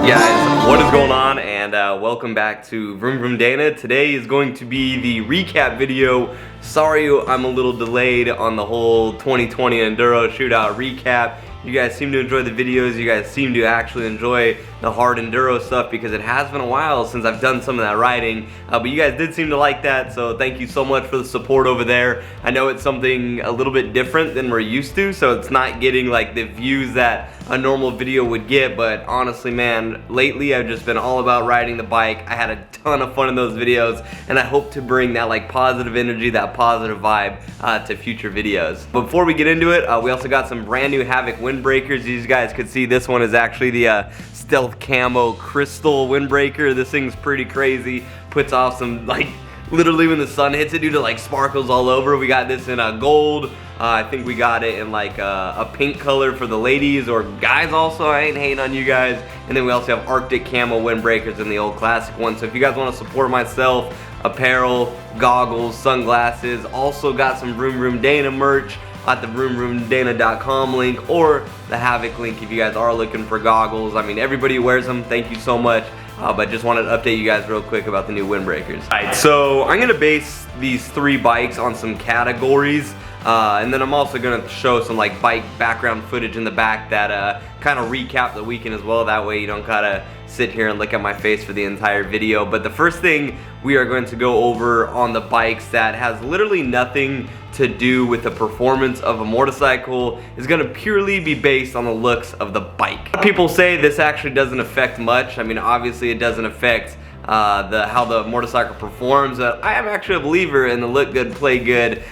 Guys, what is going on? And welcome back to VroomVroomDana. Today is going to be the recap video. Sorry I'm a little delayed on the whole 2020 Enduro Shootout recap. You guys seem to enjoy the videos. You guys seem to actually enjoy the hard Enduro stuff because it has been a while since I've done some of that riding. But you guys did seem to like that, so thank you so much for the support over there. I know it's something a little bit different than we're used to, so it's not getting like the views that a normal video would get, but honestly, man, lately I've just been all about riding the bike. I had a ton of fun in those videos, and I hope to bring that like positive energy, that positive vibe to future videos. Before we get into it, we also got some brand new HAVOC windbreakers. As you guys could see, this one is actually the stealth camo crystal windbreaker. This thing's pretty crazy. Puts off some, like, literally when the sun hits it, dude, it like sparkles all over. We got this in gold. I think we got it in like a pink color for the ladies or guys also. I ain't hating on you guys. And then we also have Arctic camo windbreakers in the old classic one. So if you guys want to support myself, apparel, goggles, sunglasses, also got some VroomVroomDana merch at the VroomVroomDana.com link or the HAVOC link if you guys are looking for goggles. I mean, everybody wears them. Thank you so much. But just wanted to update you guys real quick about the new windbreakers. Alright, so I'm gonna base these three bikes on some categories, and then I'm also gonna show some like bike background footage in the back that kind of recap the weekend as well. That way you don't gotta sit here and look at my face for the entire video. But the first thing we are going to go over on the bikes that has literally nothing to do with the performance of a motorcycle is going to purely be based on the looks of the bike. People say this actually doesn't affect much. I mean, obviously it doesn't affect how the motorcycle performs. I am actually a believer in the look good, play good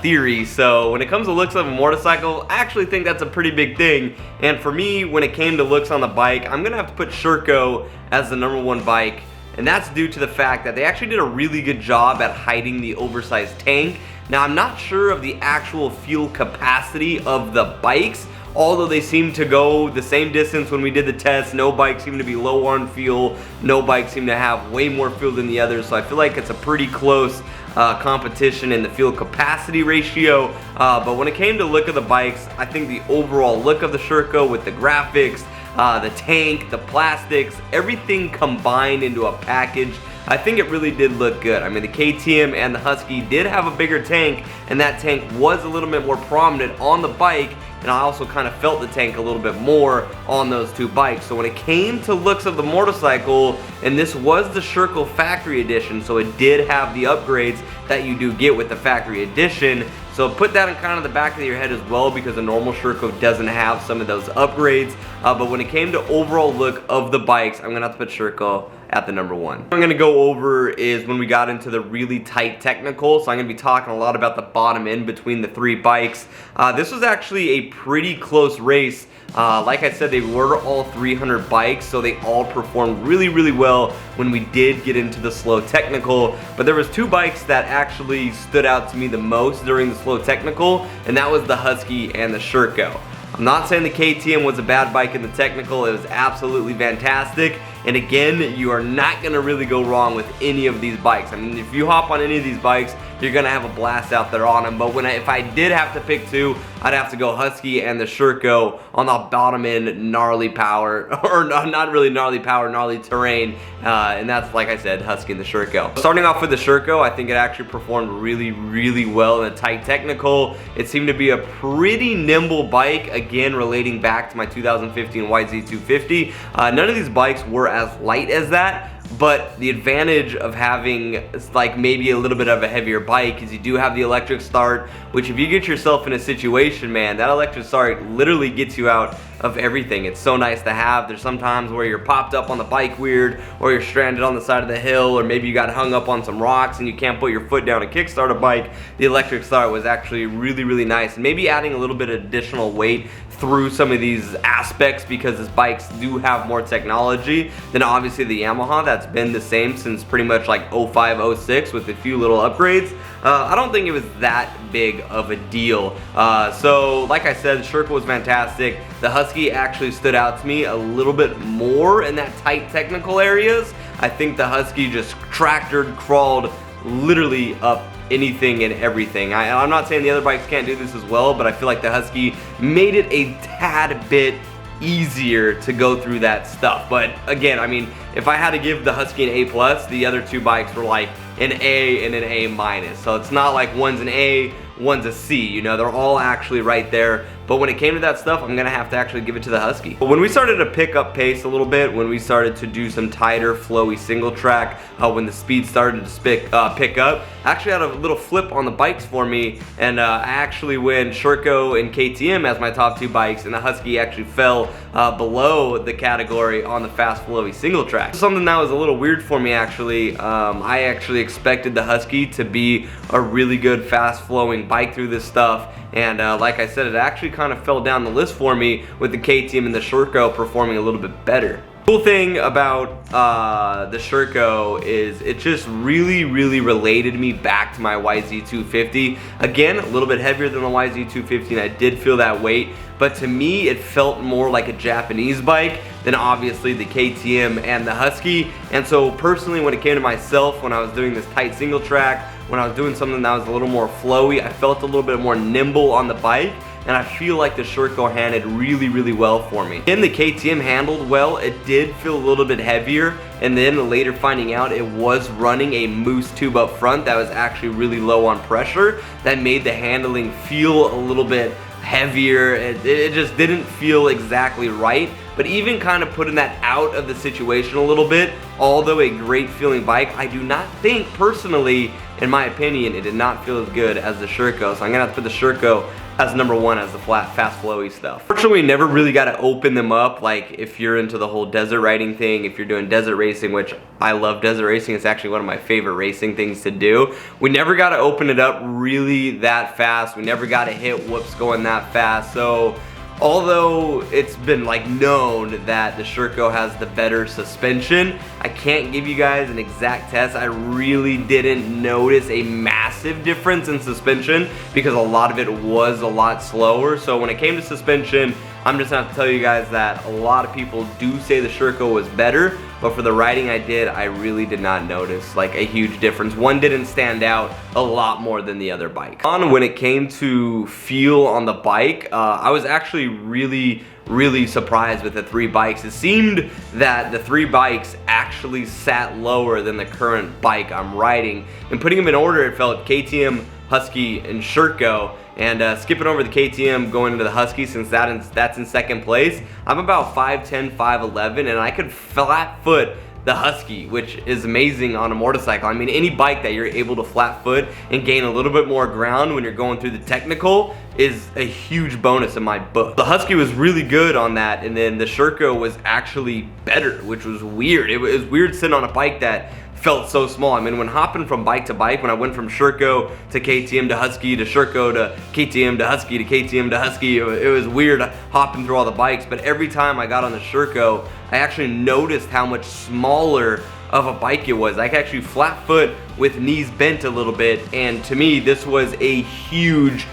theory. So when it comes to looks of a motorcycle, I actually think that's a pretty big thing. And for me, when it came to looks on the bike, I'm gonna have to put SHERCO as the #1 bike. And that's due to the fact that they actually did a really good job at hiding the oversized tank. Now, I'm not sure of the actual fuel capacity of the bikes, although they seem to go the same distance when we did the test. No bikes seem to be low on fuel. No bikes seem to have way more fuel than the others. So I feel like it's a pretty close competition in the fuel capacity ratio. But when it came to look of the bikes, I think the overall look of the SHERCO with the graphics, the tank, the plastics, everything combined into a package, I think it really did look good. I mean, the KTM and the Husky did have a bigger tank, and that tank was a little bit more prominent on the bike, and I also kind of felt the tank a little bit more on those two bikes. So when it came to looks of the motorcycle, and this was the SHERCO factory edition, so it did have the upgrades that you do get with the factory edition. So put that in kind of the back of your head as well, because a normal SHERCO doesn't have some of those upgrades. But when it came to overall look of the bikes, I'm gonna have to put SHERCO at the #1. What I'm gonna go over is when we got into the really tight technical. So I'm gonna be talking a lot about the bottom end between the three bikes. This was actually a pretty close race. Like I said, they were all 300 bikes, so they all performed really, really well when we did get into the slow technical. But there was two bikes that actually stood out to me the most during the slow technical, and that was the Husky and the SHERCO. I'm not saying the KTM was a bad bike in the technical. It was absolutely fantastic. And again, you are not gonna really go wrong with any of these bikes. I mean, if you hop on any of these bikes, you're gonna have a blast out there on them. But if I did have to pick two, I'd have to go Husky and the SHERCO on the bottom end, gnarly power, or not really gnarly power, gnarly terrain. And that's, like I said, Husky and the SHERCO. Starting off with the SHERCO, I think it actually performed really, really well in a tight technical. It seemed to be a pretty nimble bike, again, relating back to my 2015 YZ250. None of these bikes were as light as that, but the advantage of having like maybe a little bit of a heavier bike is you do have the electric start, which if you get yourself in a situation, man, that electric start literally gets you out of everything. It's so nice to have. There's sometimes where you're popped up on the bike weird, or you're stranded on the side of the hill, or maybe you got hung up on some rocks and you can't put your foot down and kickstart a bike. The electric start was actually really, really nice. And maybe adding a little bit of additional weight through some of these aspects, because these bikes do have more technology than obviously the Yamaha that's been the same since pretty much like 05, 06 with a few little upgrades. I don't think it was that big of a deal. So like I said, SHERCO was fantastic. The Husky actually stood out to me a little bit more in that tight technical areas. I think the Husky just tractored, crawled literally up anything and everything. I'm not saying the other bikes can't do this as well, but I feel like the Husky made it a tad bit easier to go through that stuff. But again, I mean, if I had to give the Husky an A+, the other two bikes were like an A and an A-. So it's not like one's an A, one's a C, you know, they're all actually right there. But when it came to that stuff, I'm gonna have to actually give it to the Husky. But when we started to pick up pace a little bit, when we started to do some tighter, flowy single track, when the speed started to pick up, I actually had a little flip on the bikes for me, and I actually went SHERCO and KTM as my top two bikes, and the Husky actually fell below the category on the fast, flowy single track. Something that was a little weird for me actually. I actually expected the Husky to be a really good, fast flowing bike through this stuff, and like I said, it actually kind of fell down the list for me with the KTM and the SHERCO performing a little bit better. Cool thing about the SHERCO is it just really related me back to my YZ250. Again, a little bit heavier than the YZ250, and I did feel that weight, but to me it felt more like a Japanese bike than obviously the KTM and the Husky. And so personally, when it came to myself, when I was doing this tight single track, when I was doing something that was a little more flowy, I felt a little bit more nimble on the bike, and I feel like the SHERCO handled really well for me. And the KTM handled well. It did feel a little bit heavier, and then later finding out it was running a Moose tube up front that was actually really low on pressure. That made the handling feel a little bit heavier. It just didn't feel exactly right. But even kind of putting that out of the situation a little bit, although a great feeling bike, I do not think personally, in my opinion, it did not feel as good as the SHERCO. So I'm gonna have to put the SHERCO as number one as the flat, fast, flowy stuff. Fortunately, we never really got to open them up. Like if you're into the whole desert riding thing, if you're doing desert racing, which I love desert racing, it's actually one of my favorite racing things to do. We never got to open it up really that fast. We never got to hit whoops going that fast. So although it's been like known that the SHERCO has the better suspension, I can't give you guys an exact test. I really didn't notice a massive difference in suspension because a lot of it was a lot slower. So when it came to suspension, I'm just gonna have to tell you guys that a lot of people do say the SHERCO was better, but for the riding I did, I really did not notice like a huge difference. One didn't stand out a lot more than the other bike. When it came to feel on the bike, I was actually really surprised with the three bikes. It seemed that the three bikes actually sat lower than the current bike I'm riding. And putting them in order, it felt KTM, Husky, and SHERCO. And skipping over the KTM, going into the Husky, since that's in second place, I'm about 5'10", 5'11", and I could flat foot the Husky, which is amazing on a motorcycle. I mean, any bike that you're able to flat foot and gain a little bit more ground when you're going through the technical is a huge bonus in my book. The Husky was really good on that, and then the SHERCO was actually better, which was weird. It was weird sitting on a bike that felt so small. I mean, when hopping from bike to bike, when I went from SHERCO to KTM to Husky to SHERCO to KTM to Husky to KTM to Husky, it was weird hopping through all the bikes. But every time I got on the SHERCO, I actually noticed how much smaller of a bike it was. I could actually flat foot with knees bent a little bit, and to me, this was a huge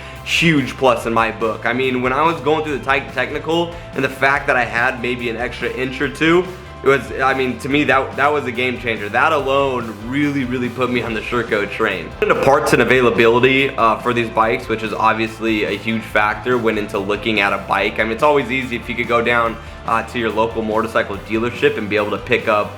plus in my book. I mean, when I was going through the technical, and the fact that I had maybe an extra inch or two, it was, I mean, to me, that was a game changer. That alone really put me on the SHERCO train. Into parts and availability for these bikes, which is obviously a huge factor when into looking at a bike. I mean, it's always easy if you could go down to your local motorcycle dealership and be able to pick up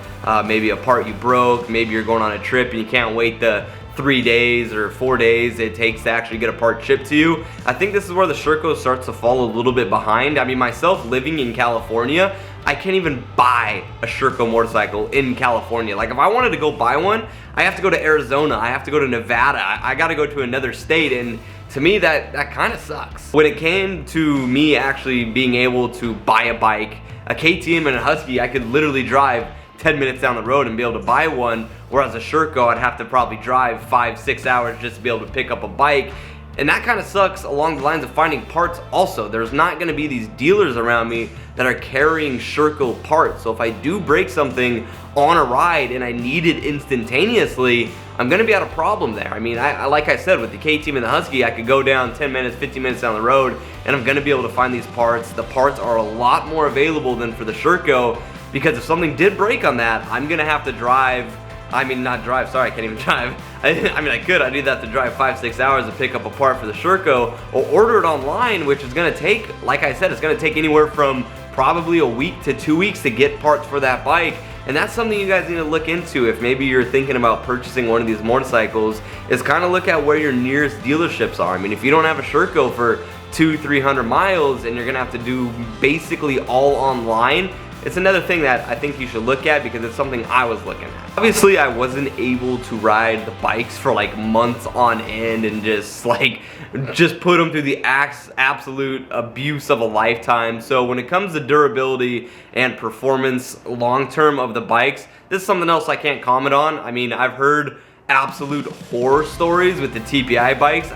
maybe a part you broke, maybe you're going on a trip and you can't wait the 3 days or 4 days it takes to actually get a part shipped to you. I think this is where the SHERCO starts to fall a little bit behind. I mean, myself living in California, I can't even buy a SHERCO motorcycle in California. Like if I wanted to go buy one, I have to go to Arizona, I have to go to Nevada, I gotta go to another state, and to me that kind of sucks. When it came to me actually being able to buy a bike, a KTM and a Husky, I could literally drive 10 minutes down the road and be able to buy one, whereas a SHERCO, I'd have to probably drive 5-6 hours just to be able to pick up a bike. And that kind of sucks along the lines of finding parts also. There's not going to be these dealers around me that are carrying SHERCO parts. So if I do break something on a ride and I need it instantaneously, I'm going to be at a problem there. I mean, like I said, with the KTM and the Husky, I could go down 10 minutes, 15 minutes down the road, and I'm going to be able to find these parts. The parts are a lot more available than for the SHERCO, because if something did break on that, I'm going to have to drive, I mean, not drive, sorry, I can't even drive. I mean, I could, I'd either have to drive 5-6 hours to pick up a part for the SHERCO, or order it online, which is gonna take, like I said, it's gonna take anywhere from probably a week to 2 weeks to get parts for that bike. And that's something you guys need to look into if maybe you're thinking about purchasing one of these motorcycles, is kind of look at where your nearest dealerships are. I mean, if you don't have a SHERCO for 200-300 miles and you're gonna have to do basically all online, it's another thing that I think you should look at, because it's something I was looking at. Obviously, I wasn't able to ride the bikes for like months on end and just put them through the absolute abuse of a lifetime. So when it comes to durability and performance long-term of the bikes, this is something else I can't comment on. I mean, I've heard absolute horror stories with the TPI bikes.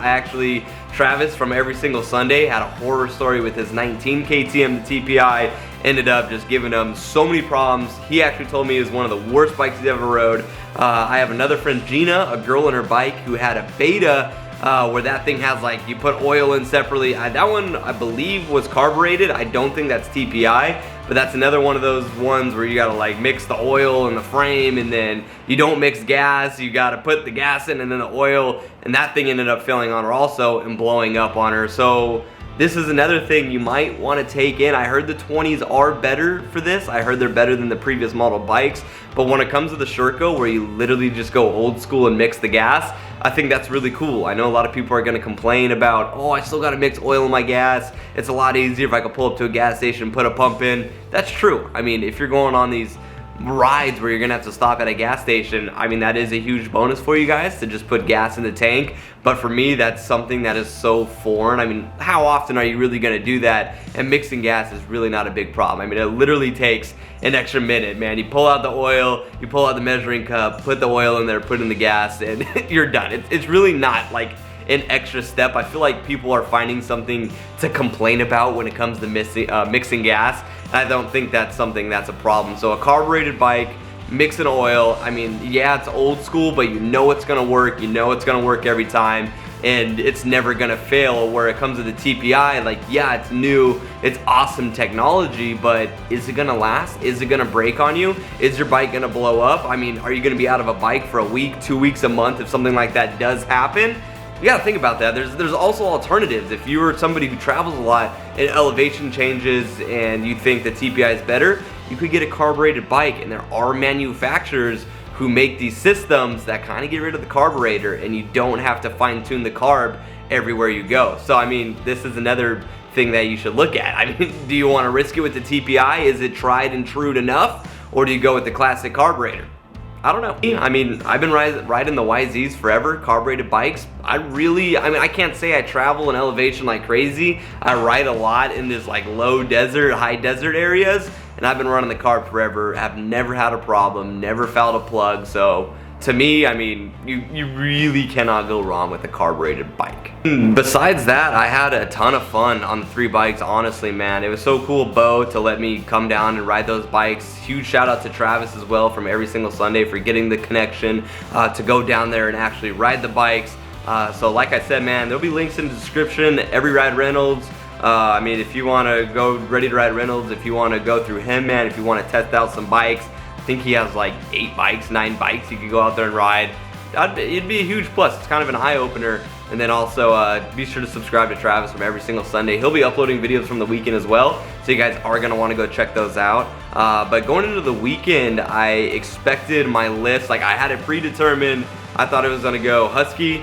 Travis from Every Single Sunday had a horror story with his 19 KTM, the TPI. Ended up just giving him so many problems. He actually told me it was one of the worst bikes he's ever rode. I have another friend, Gina, a girl on her bike, who had a Beta where that thing has, like, you put oil in separately. That one, I believe, was carbureted. I don't think that's TPI, but that's another one of those ones where you gotta like mix the oil in the frame, and then you don't mix gas, you gotta put the gas in and then the oil, and that thing ended up failing on her also and blowing up on her. So this is another thing you might want to take in. I heard the 20s are better for this. I heard they're better than the previous model bikes. But when it comes to the SHERCO, where you literally just go old school and mix the gas, I think that's really cool. I know a lot of people are going to complain about, oh, I still got to mix oil in my gas. It's a lot easier if I could pull up to a gas station, put a pump in. That's true. I mean, if you're going on these rides where you're gonna have to stop at a gas station, I mean, that is a huge bonus for you guys to just put gas in the tank. But for me, that's something that is so foreign. I mean, how often are you really gonna do that? And mixing gas is really not a big problem. I mean, it literally takes an extra minute, man. You pull out the oil, you pull out the measuring cup, put the oil in there, put in the gas, and you're done. It's really not like an extra step. I feel like people are finding something to complain about when it comes to mixing gas. I don't think that's something that's a problem. So a carbureted bike, mixing oil, I mean, yeah, it's old school, but you know it's gonna work. You know it's gonna work every time, and it's never gonna fail. Where it comes to the TPI, like, yeah, it's new, it's awesome technology, but is it gonna last? Is it gonna break on you? Is your bike gonna blow up? I mean, are you gonna be out of a bike for a week, 2 weeks, a month if something like that does happen? You gotta think about that. There's also alternatives. If you are somebody who travels a lot and elevation changes and you think the TPI is better, you could get a carbureted bike, and there are manufacturers who make these systems that kind of get rid of the carburetor, and you don't have to fine-tune the carb everywhere you go. So I mean, this is another thing that you should look at. I mean, do you want to risk it with the TPI? Is it tried and true enough, or do you go with the classic carburetor? I don't know. I mean, I've been riding the YZs forever, carbureted bikes. I can't say I travel in elevation like crazy. I ride a lot in this like low desert, high desert areas, and I've been running the carb forever. Have never had a problem, never fouled a plug. So to me, I mean, you really cannot go wrong with a carbureted bike. Besides that, I had a ton of fun on the 3 bikes, honestly, man. It was so cool, Bo, to let me come down and ride those bikes. Huge shout out to Travis as well from Every Single Sunday for getting the connection to go down there and actually ride the bikes. So like I said, man, there'll be links in the description. Every Ride Reynolds. I mean, if you want to go Ready to Ride Reynolds, if you want to go through him, man, if you want to test out some bikes, I think he has like 8 bikes, 9 bikes you could go out there and ride. It'd be a huge plus. It's kind of an eye-opener. And then also be sure to subscribe to Travis from Every Single Sunday. He'll be uploading videos from the weekend as well, so you guys are gonna want to go check those out. But going into the weekend, I expected my list, like I had it predetermined. I thought it was gonna go Husky,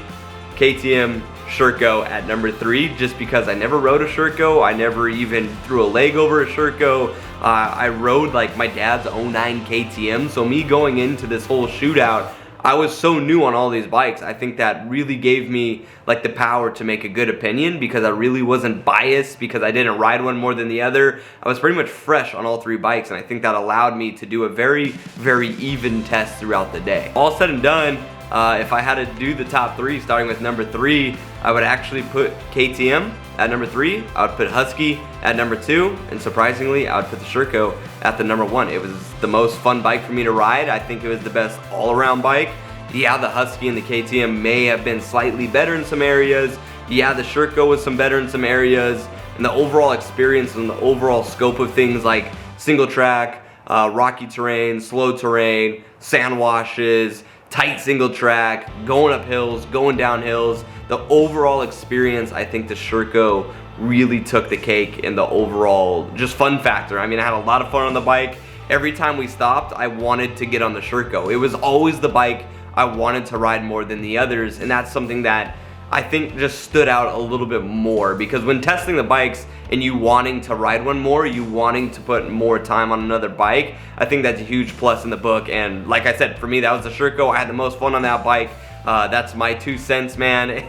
KTM, SHERCO at number 3, just because I never rode a SHERCO. I never even threw a leg over a SHERCO. I rode like my dad's 09 KTM, so me going into this whole shootout, I was so new on all these bikes. I think that really gave me like the power to make a good opinion, because I really wasn't biased because I didn't ride one more than the other. I was pretty much fresh on all 3 bikes, and I think that allowed me to do a very, very even test throughout the day. All said and done, if I had to do the top 3, starting with number 3, I would actually put KTM at number 3, I would put Husky at number 2, and surprisingly, I would put the SHERCO at the number 1. It was the most fun bike for me to ride. I think it was the best all-around bike. Yeah, the Husky and the KTM may have been slightly better in some areas. Yeah, the SHERCO was some better in some areas. And the overall experience and the overall scope of things like single track, rocky terrain, slow terrain, sand washes, tight single track, going up hills, going down hills, the overall experience, I think the SHERCO really took the cake in the overall just fun factor. I mean, I had a lot of fun on the bike. Every time we stopped, I wanted to get on the SHERCO. It was always the bike I wanted to ride more than the others, and that's something that I think just stood out a little bit more, because when testing the bikes and you wanting to ride one more, you wanting to put more time on another bike, I think that's a huge plus in the book. And like I said, for me, that was the SHERCO. I had the most fun on that bike. That's my 2 cents, man.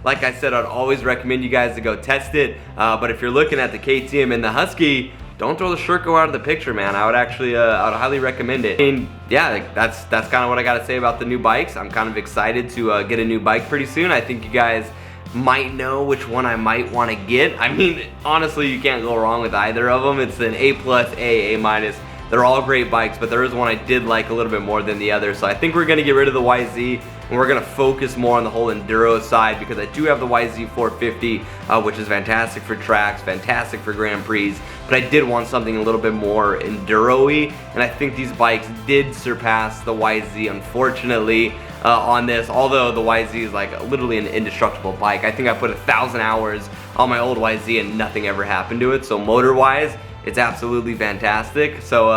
Like I said, I'd always recommend you guys to go test it. But if you're looking at the KTM and the Husky, don't throw the SHERCO out of the picture, man. I would actually, I would highly recommend it. I mean, yeah, like, that's kind of what I got to say about the new bikes. I'm kind of excited to get a new bike pretty soon. I think you guys might know which one I might want to get. I mean, honestly, you can't go wrong with either of them. It's an A+, A-. They're all great bikes, but there is one I did like a little bit more than the other. So I think we're gonna get rid of the YZ, and we're gonna focus more on the whole enduro side, because I do have the YZ 450, which is fantastic for tracks, fantastic for Grand Prix, but I did want something a little bit more enduro-y, and I think these bikes did surpass the YZ, unfortunately, on this. Although the YZ is like literally an indestructible bike. I think I put 1,000 hours on my old YZ and nothing ever happened to it. So motor-wise, it's absolutely fantastic. So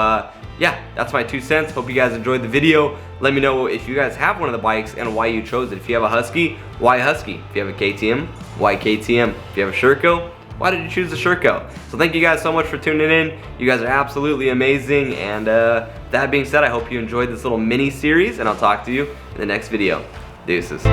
yeah, that's my 2 cents. Hope you guys enjoyed the video. Let me know if you guys have one of the bikes and why you chose it. If you have a Husky, why Husky? If you have a KTM, why KTM? If you have a SHERCO, why did you choose the SHERCO? So thank you guys so much for tuning in. You guys are absolutely amazing. And that being said, I hope you enjoyed this little mini series, and I'll talk to you in the next video. Deuces.